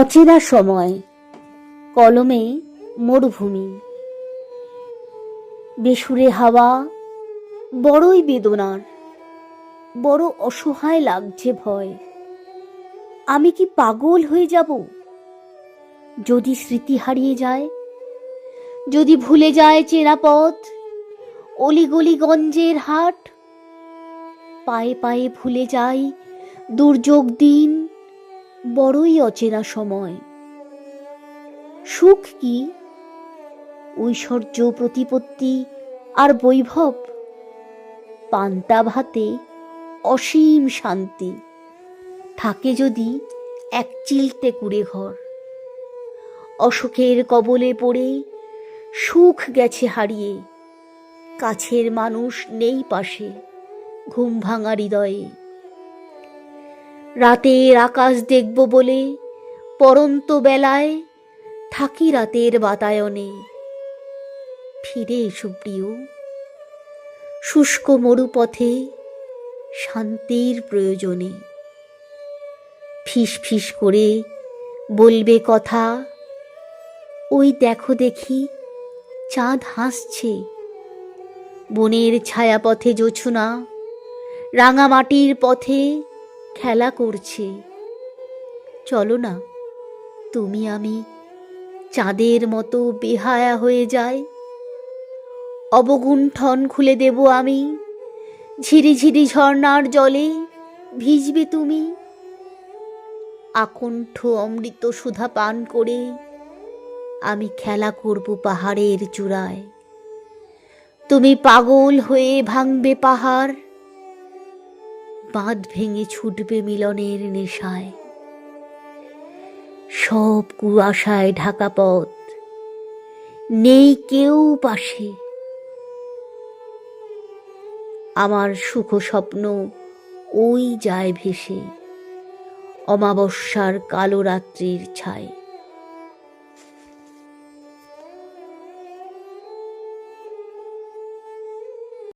অচেনা সময়, কলমে মরুভূমি। বেসুরে হাওয়া, বড়ই বেদনার, বড় অসহায় লাগছে ভয়। আমি কি পাগল হয়ে যাব যদি স্মৃতি হারিয়ে যায়, যদি ভুলে যায় চেনা পথ, অলিগলি গঞ্জের হাট। পায়ে পায়ে ভুলে যাই দুর্যোগ দিন, বড়ই অচেনা সময়। সুখ কি? ঐশ্বর্য, প্রতিপত্তি আর বৈভব, পান্তা ভাতে অসীম শান্তি, থাকে যদি এক চিলতে কুড়ে ঘর। অসুখের কবলে পড়ে সুখ গেছে হারিয়ে, কাছের মানুষ নেই পাশে, ঘুম ভাঙা হৃদয়ে। রাতের আকাশ দেখব বলে পরন্ত বেলায় থাকি রাতের বাতায়নে। ফিরে এসো প্রিয়, শুষ্ক মরুপথে শান্তির প্রয়োজনে। ফিস ফিস করে বলবে কথা, ওই দেখো দেখি চাঁদ হাসছে। বনের ছায়াপথে জোছনা রাঙামাটির পথে খেলা করছে। চলো না তুমি আমি চাঁদের মতো বেহায়া হয়ে যায়। অবগুণ্ঠন খুলে দেব আমি, ঝিরিঝিরি ঝর্ণার জলে ভিজবে তুমি। আকণ্ঠ অমৃত সুধা পান করে আমি খেলা করব পাহাড়ের চূড়ায়। তুমি পাগল হয়ে ভাঙবে পাহাড়, বাঁধ ভেঙে ছুটবে মিলনের নেশায়। সব কুয়াশায় ঢাকা পথ, নেই কেউ পাশে। আমার সুখ স্বপ্ন ওই যায় ভেসে, অমাবস্যার কালো রাত্রির ছায়।